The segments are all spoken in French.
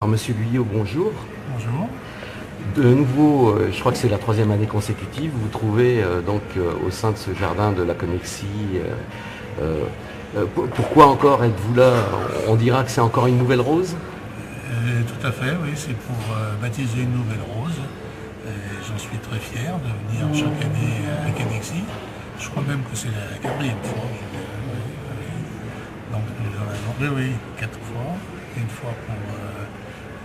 Alors, Monsieur Guyot, bonjour. Bonjour. De nouveau, je crois que c'est la troisième année consécutive, vous vous trouvez au sein de ce jardin de la Connexie. Pourquoi encore êtes-vous là? On dira que c'est encore une nouvelle rose? Tout à fait, oui, c'est pour baptiser une nouvelle rose. Et j'en suis très fier de venir chaque année à Canexi. Je crois même que c'est la quatrième fois. Donc nous en avons, oui, oui, 4 fois. Une fois pour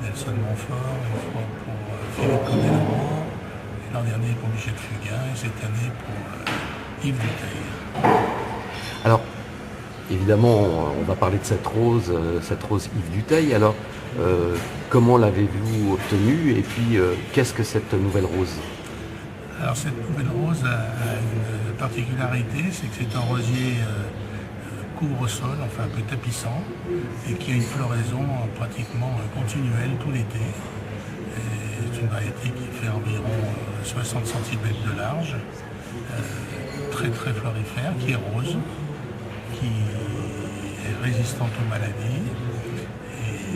Nelson Montfort, une fois pour Philippe Condé-Lamour, et l'an dernier pour Michel Fugain, et cette année pour Yves Duteil. Alors, évidemment, on va parler de cette rose Yves Duteil. Alors, comment l'avez-vous obtenue et puis qu'est-ce que cette nouvelle rose? Alors cette nouvelle rose a une particularité, c'est que c'est un rosier couvre-sol, enfin un peu tapissant, et qui a une floraison pratiquement continuelle tout l'été. C'est une variété qui fait environ 60 cm de large, très très florifère, qui est rose, qui est résistante aux maladies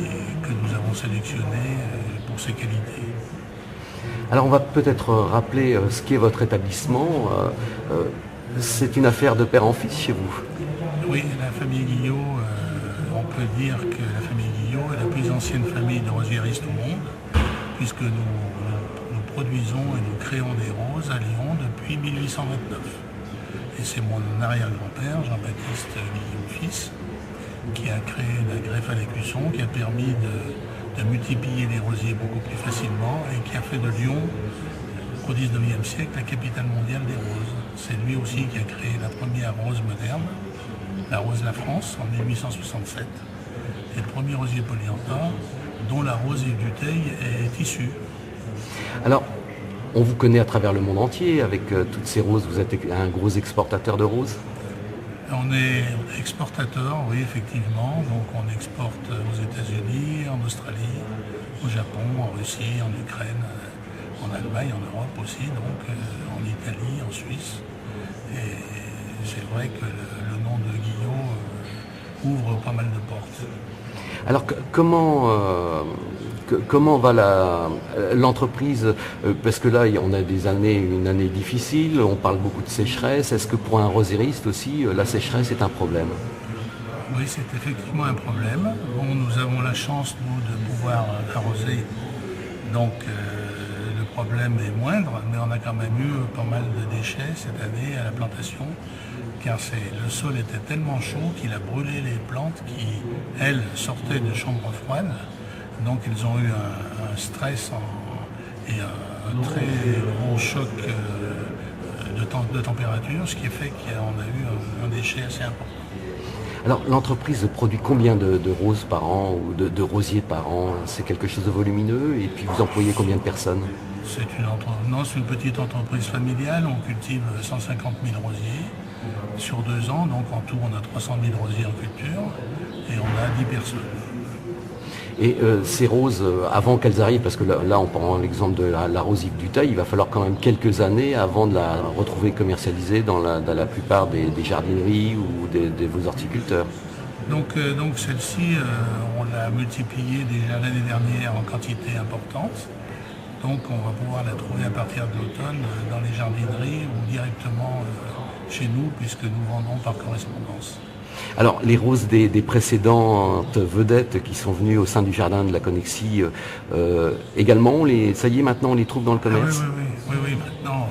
et que nous avons sélectionné pour ses qualités. Alors, on va peut-être rappeler ce qu'est votre établissement. C'est une affaire de père en fils chez vous. Oui, la famille Guillot, on peut dire que la famille Guillot est la plus ancienne famille de rosiéristes au monde, puisque nous produisons et nous créons des roses à Lyon depuis 1829. Et c'est mon arrière-grand-père, Jean-Baptiste Guillot fils, qui a créé la greffe à l'écusson, qui a permis de multiplier les rosiers beaucoup plus facilement et qui a fait de Lyon, au XIXe siècle, la capitale mondiale des roses. C'est lui aussi qui a créé la première rose moderne, la rose La France, en 1867, et le premier rosier polyanthin, dont la rose Yves Duteil est issue. Alors, on vous connaît à travers le monde entier avec toutes ces roses. Vous êtes un gros exportateur de roses? On est exportateur, oui, effectivement. Donc on exporte aux États-Unis, en Australie, au Japon, en Russie, en Ukraine, en Allemagne, en Europe aussi, donc en Italie, en Suisse. Et c'est vrai que le nom de Guillot ouvre pas mal de portes. Alors comment va l'entreprise? Parce que là, on a une année difficile, on parle beaucoup de sécheresse. Est-ce que pour un rosériste aussi, la sécheresse est un problème? Oui, c'est effectivement un problème. Bon, nous avons la chance, nous, de pouvoir arroser, donc le problème est moindre, mais on a quand même eu pas mal de déchets cette année à la plantation, car le sol était tellement chaud qu'il a brûlé les plantes qui, elles, sortaient de chambres froides. Donc ils ont eu un stress et un très gros choc de température, ce qui fait qu'on a eu un déchet assez important. Alors, l'entreprise produit combien de roses par an ou de rosiers par an? C'est quelque chose de volumineux et puis vous employez combien de personnes? Non, c'est une petite entreprise familiale, on cultive 150 000 rosiers sur 2 ans, donc en tout on a 300 000 rosiers en culture et on a 10 personnes. Et ces roses, avant qu'elles arrivent, parce que là on prend l'exemple de la rose Yves Duteil, il va falloir quand même quelques années avant de la retrouver commercialisée dans la plupart des jardineries ou de vos horticulteurs. Donc celle-ci, on l'a multipliée déjà l'année dernière en quantité importante. Donc on va pouvoir la trouver à partir de l'automne dans les jardineries ou directement chez nous, puisque nous vendons par correspondance. Alors, les roses des précédentes vedettes qui sont venues au sein du jardin de la Connexie, également, ça y est, maintenant on les trouve dans le Ah oui, commerce? oui, maintenant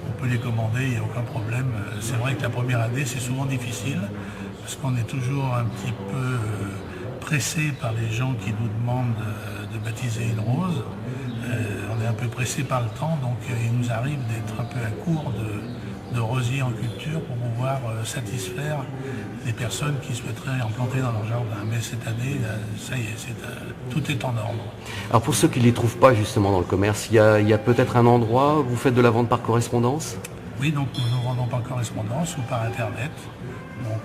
on peut les commander, il n'y a aucun problème. C'est vrai que la première année c'est souvent difficile, parce qu'on est toujours un petit peu pressé par les gens qui nous demandent de baptiser une rose. On est un peu pressé par le temps, donc il nous arrive d'être un peu à court de rosiers en culture pour pouvoir satisfaire les personnes qui souhaiteraient en planter dans leur jardin. Mais cette année, ça y est, tout est en ordre. Alors, pour ceux qui ne les trouvent pas justement dans le commerce, il y a peut-être un endroit où vous faites de la vente par correspondance? Oui, donc nous vendons par correspondance ou par internet. Donc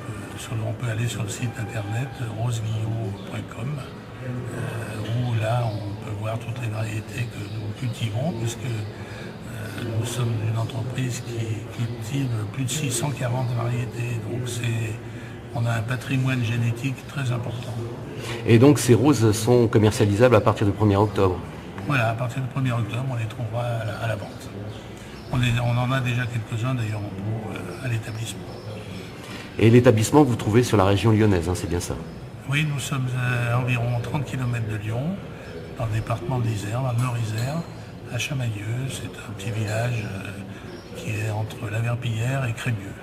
on peut aller sur le site internet roseguillot.com où là on peut voir toutes les variétés que nous cultivons, puisque nous sommes une entreprise qui cultive plus de 640 variétés. Donc on a un patrimoine génétique très important. Et donc ces roses sont commercialisables à partir du 1er octobre. Voilà, à partir du 1er octobre, on les trouvera à la vente. On en a déjà quelques-uns d'ailleurs en pot à l'établissement. Et l'établissement, vous trouvez sur la région lyonnaise, hein, c'est bien ça? Oui, nous sommes à environ 30 km de Lyon, dans le département de l'Isère, dans le Nord-Isère, à Chamailleux. C'est un petit village qui est entre La Verpillière et Crémieux.